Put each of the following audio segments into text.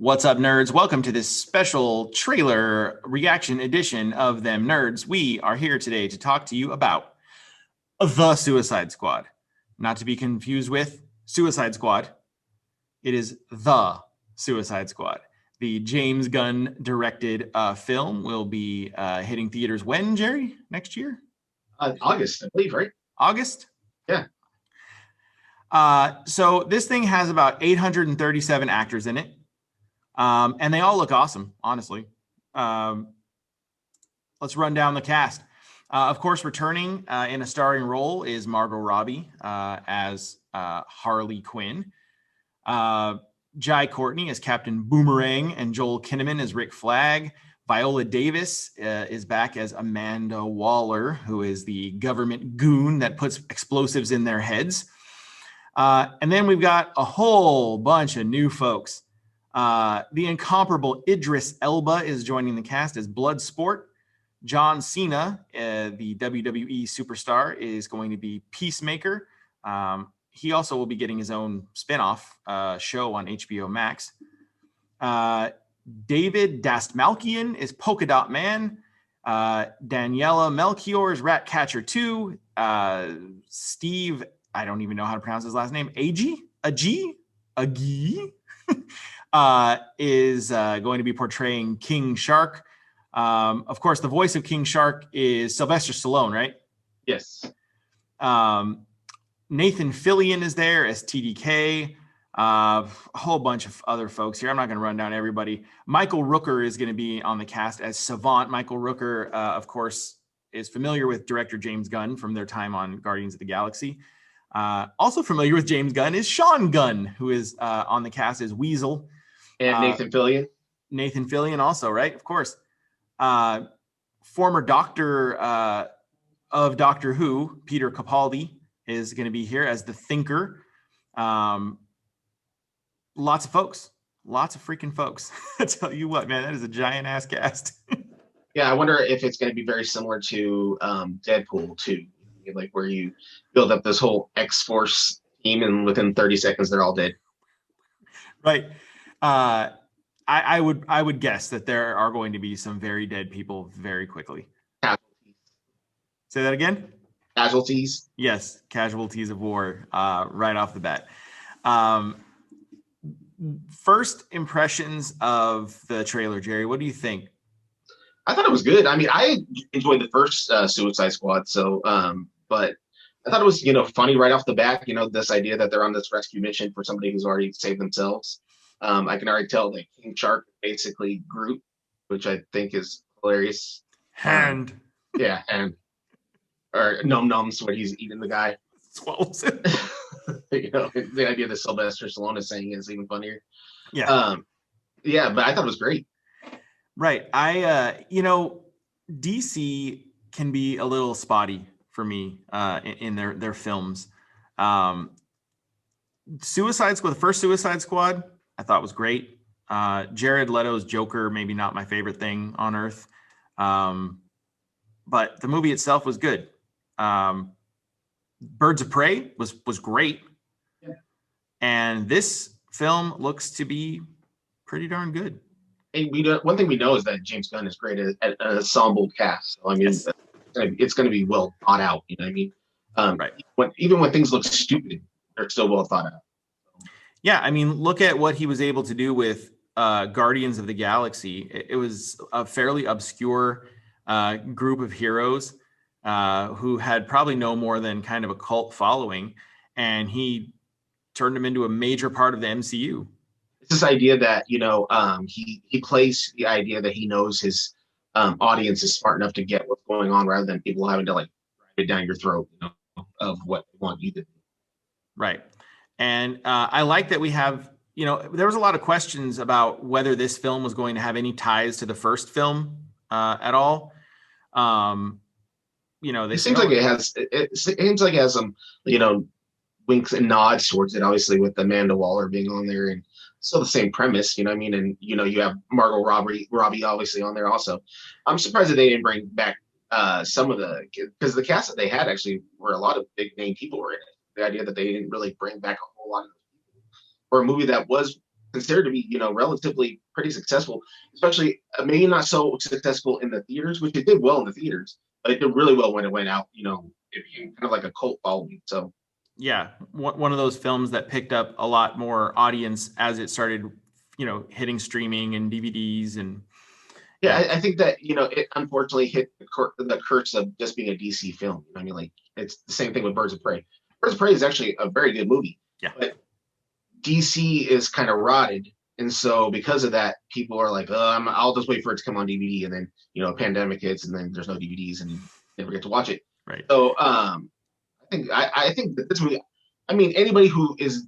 What's up, nerds? Welcome to this special trailer reaction edition of Them Nerds. We are here today to talk to you about The Suicide Squad. Not to be confused with Suicide Squad. It is The Suicide Squad. The James Gunn directed film will be hitting theaters when, Jerry? Next year? August, I believe, right? August? Yeah. So this thing has about 837 actors in it. And they all look awesome, honestly. Let's run down the cast. Of course, returning in a starring role is Margot Robbie as Harley Quinn. Jai Courtney as Captain Boomerang and Joel Kinnaman as Rick Flag. Viola Davis is back as Amanda Waller, who is the government goon that puts explosives in their heads. And then we've got a whole bunch of new folks. The incomparable Idris Elba is joining the cast as Bloodsport. John Cena, the WWE superstar, is going to be Peacemaker. He also will be getting his own spinoff show on HBO Max. David Dastmalchian is Polka Dot Man. Daniela Melchior is Ratcatcher 2. Steve, I don't even know how to pronounce his last name. Agi is going to be portraying King Shark. Of course, the voice of King Shark is Sylvester Stallone, right? Yes. Nathan Fillion is there as TDK. A whole bunch of other folks here. I'm not going to run down everybody. Michael Rooker is going to be on the cast as Savant. Michael Rooker, of course, is familiar with director James Gunn from their time on Guardians of the Galaxy. Also familiar with James Gunn is Sean Gunn, who is on the cast as Weasel. And Nathan Fillion. Nathan Fillion also, right? Of course. Former doctor of Doctor Who, Peter Capaldi, is going to be here as the Thinker. Lots of folks. Lots of freaking folks. I tell you what, man, that is a giant-ass cast. Yeah, I wonder if it's going to be very similar to Deadpool 2, like where you build up this whole X-Force team and within 30 seconds they're all dead. Right. I would guess that there are going to be some very dead people very quickly. Casualties. Say that again? Casualties. Yes, casualties of war right off the bat. First impressions of the trailer, Jerry, what do you think? I thought it was good. I mean, I enjoyed the first Suicide Squad, so but I thought it was, funny right off the bat, this idea that they're on this rescue mission for somebody who's already saved themselves. I can already tell that King Shark basically Groot, which I think is hilarious. Hand. Yeah, and or Num Nums when he's eating the guy. Swallows it. The idea that Sylvester Stallone is saying is even funnier. Yeah. Yeah, but I thought it was great. Right. DC can be a little spotty for me in their films. Suicide Squad, the first Suicide Squad, I thought was great. Jared Leto's Joker, maybe not my favorite thing on earth. But the movie itself was good. Birds of Prey was great. Yeah. And this film looks to be pretty darn good. And one thing we know is that James Gunn is great at an ensemble cast. So, I mean, yes. It's going to be well thought out. You know what I mean? Right. Even when things look stupid, they're still well thought out. Yeah, I mean, look at what he was able to do with Guardians of the Galaxy. It was a fairly obscure group of heroes who had probably no more than kind of a cult following, and he turned them into a major part of the MCU. It's this idea that, he plays the idea that he knows his audience is smart enough to get what's going on rather than people having to drive it down your throat, of what they want you to do. Right. And I like that we have, there was a lot of questions about whether this film was going to have any ties to the first film at all. It seems like it seems like it has some, winks and nods towards it, obviously with Amanda Waller being on there, and still the same premise, you know what I mean? And, you have Margot Robbie obviously on there also. I'm surprised that they didn't bring back some of because the cast that they had actually were a lot of big name people were in it. The idea that they didn't really bring back a whole lot of people for a movie that was considered to be, relatively pretty successful, especially maybe not so successful in the theaters, which it did well in the theaters, but it did really well when it went out. It became kind of like a cult following. So Yeah, one of those films that picked up a lot more audience as it started, hitting streaming and DVDs and yeah, I think that it unfortunately hit the curse of just being a DC film. I mean, like it's the same thing with Birds of Prey. Birds of Prey is actually a very good movie. Yeah. But DC is kind of rotted, and so because of that, people are like, I'll just wait for it to come on DVD, and then a pandemic hits, and then there's no DVDs, and you never get to watch it. Right. So I think that this movie, I mean, anybody who is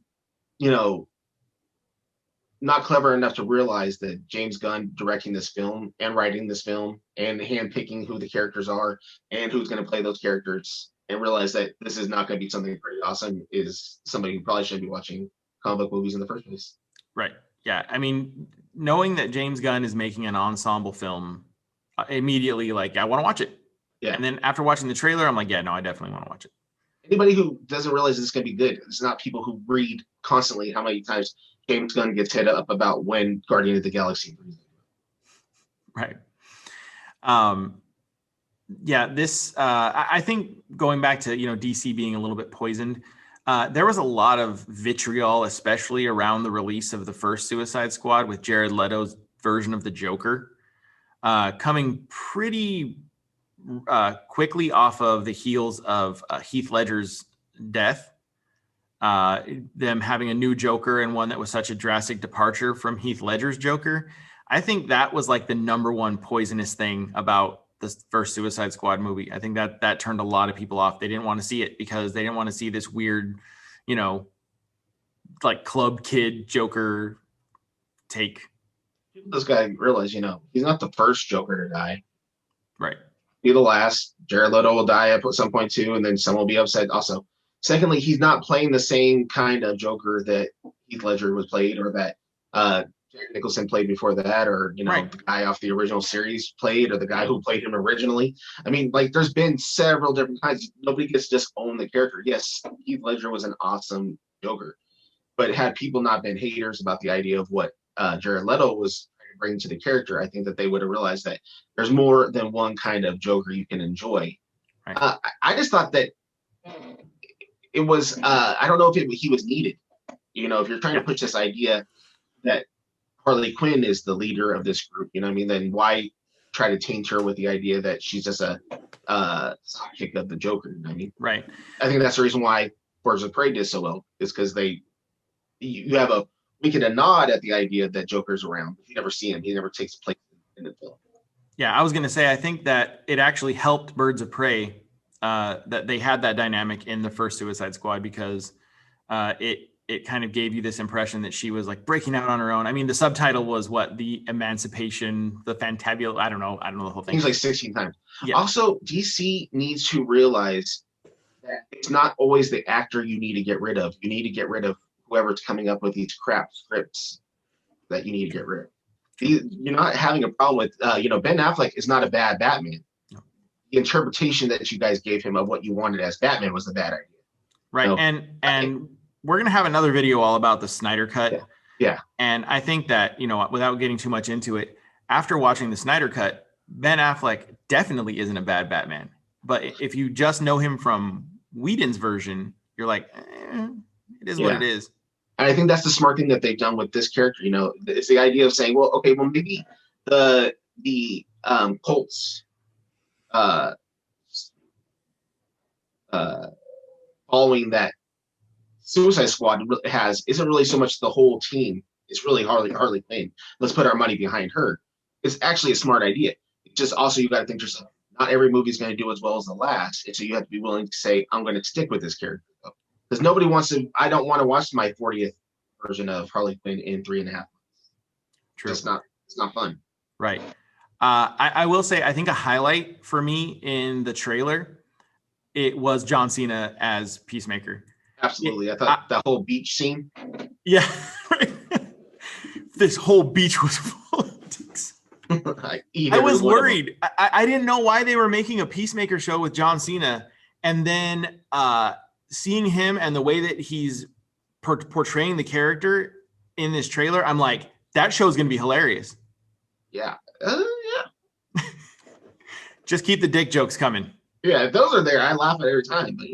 not clever enough to realize that James Gunn directing this film and writing this film and handpicking who the characters are and who's going to play those characters and realize that this is not going to be something pretty awesome is somebody who probably shouldn't be watching comic book movies in the first place. Right. Yeah. I mean, knowing that James Gunn is making an ensemble film, immediately, like, I want to watch it. Yeah. And then after watching the trailer, I'm like, yeah, no, I definitely want to watch it. Anybody who doesn't realize this is going to be good, it's not people who read constantly how many times James Gunn gets hit up about when Guardian of the Galaxy. Right. Yeah, this, I think going back to, DC being a little bit poisoned, there was a lot of vitriol, especially around the release of the first Suicide Squad with Jared Leto's version of the Joker, coming pretty quickly off of the heels of Heath Ledger's death. Them having a new Joker and one that was such a drastic departure from Heath Ledger's Joker. I think that was like the number one poisonous thing about the first Suicide Squad movie. I think that turned a lot of people off. They didn't want to see it because they didn't want to see this weird, like club kid Joker take. This guy realized, he's not the first Joker to die. Right. Be the last. Jared Leto will die at some point too, and then someone will be upset also. Secondly, he's not playing the same kind of Joker that Heath Ledger was played, or that Jack Nicholson played before that, or Right. the guy off the original series played, or the guy who played him originally. I mean, like, there's been several different kinds. Nobody gets to just own the character. Yes, Heath Ledger was an awesome Joker, but had people not been haters about the idea of what Jared Leto was bringing to the character, I think that they would have realized that there's more than one kind of Joker you can enjoy. Right. I just thought that it was I don't know if he was needed. If you're trying to push this idea that Harley Quinn is the leader of this group, then why try to taint her with the idea that she's just a sidekick of the Joker? Right. I think that's the reason why Birds of Prey did so well, is because you have a nod at the idea that Joker's around. But you never see him. He never takes place in the film. Yeah, I was going to say, I think that it actually helped Birds of Prey that they had that dynamic in the first Suicide Squad, because it kind of gave you this impression that she was like breaking out on her own. I mean, the subtitle was what? The Emancipation, the Fantabulous. I don't know the whole thing. Things like 16 times. Yeah. Also, DC needs to realize that it's not always the actor you need to get rid of. You need to get rid of whoever's coming up with these crap scripts that you need to get rid of. You're not having a problem with, Ben Affleck is not a bad Batman. No. The interpretation that you guys gave him of what you wanted as Batman was the bad idea. Right. No. And we're going to have another video all about the Snyder Cut. Yeah. And I think that, without getting too much into it, after watching the Snyder Cut, Ben Affleck definitely isn't a bad Batman. But if you just know him from Whedon's version, you're like, it is what it is. And I think that's the smart thing that they've done with this character. It's the idea of saying, well, okay, well, maybe the Colts following that Suicide Squad isn't really so much the whole team. It's really Harley Quinn. Let's put our money behind her. It's actually a smart idea. It's just also, you got to think to yourself, not every movie is going to do as well as the last. And so you have to be willing to say, I'm going to stick with this character. Because nobody wants to, I don't want to watch my 40th version of Harley Quinn in 3.5 months. True. It's not fun. Right. I will say, I think a highlight for me in the trailer, it was John Cena as Peacemaker. Absolutely. I thought that whole beach scene. Yeah. Right. This whole beach was full of dicks. I was worried. I didn't know why they were making a Peacemaker show with John Cena. And then seeing him and the way that he's portraying the character in this trailer, I'm like, that show's going to be hilarious. Yeah. Yeah. Just keep the dick jokes coming. Yeah. If those are there, I laugh at every time, but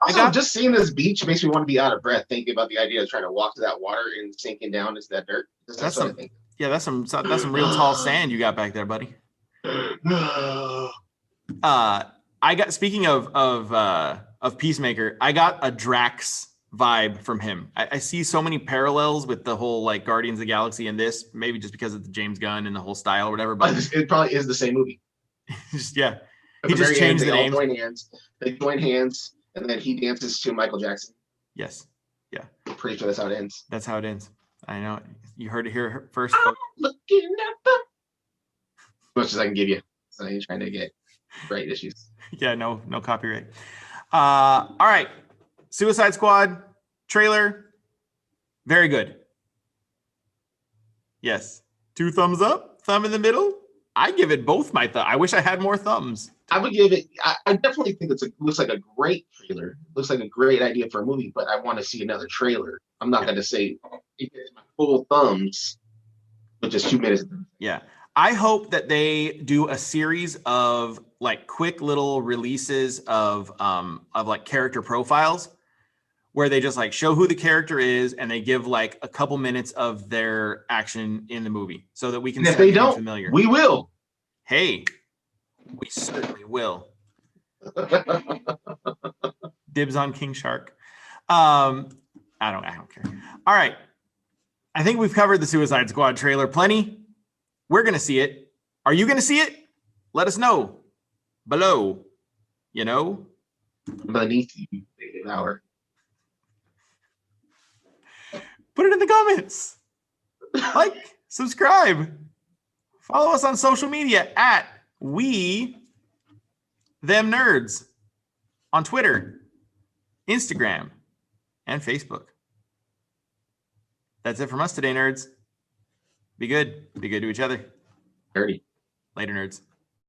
Also, just seeing this beach makes me want to be out of breath thinking about the idea of trying to walk to that water and sinking down into that dirt. That's what I think. Yeah, that's some real tall sand you got back there, buddy. Speaking of Peacemaker, I got a Drax vibe from him. I see so many parallels with the whole like Guardians of the Galaxy and this, maybe just because of the James Gunn and the whole style or whatever. But it probably is the same movie. Just, yeah, At he just changed the name. They join hands, and then he dances to Michael Jackson. Yes, yeah. I'm pretty sure that's how it ends. That's how it ends. I know. You heard it here first. I'm looking at them. As much as I can give you. So you're trying to get right issues. Yeah, no copyright. All right. Suicide Squad trailer. Very good. Yes. 2 thumbs up, thumb in the middle. I give it both my thumb. I wish I had more thumbs. I would give it. I definitely think looks like a great trailer. Looks like a great idea for a movie, but I want to see another trailer. I'm not going to say it gets my full thumbs, but just 2 minutes. Yeah. I hope that they do a series of like quick little releases of like character profiles where they just like show who the character is and they give like a couple minutes of their action in the movie so that we can. And if they don't, familiar. We will. Hey, we certainly will. Dibs on King Shark. I don't care. All right. I think we've covered the Suicide Squad trailer plenty. We're going to see it. Are you going to see it? Let us know below. Beneath you, hour. Put it in the comments. Like, subscribe. Follow us on social media at We Them Nerds on Twitter, Instagram, and Facebook. That's it from us today, nerds. Be good. Be good to each other. Dirty. Later, nerds.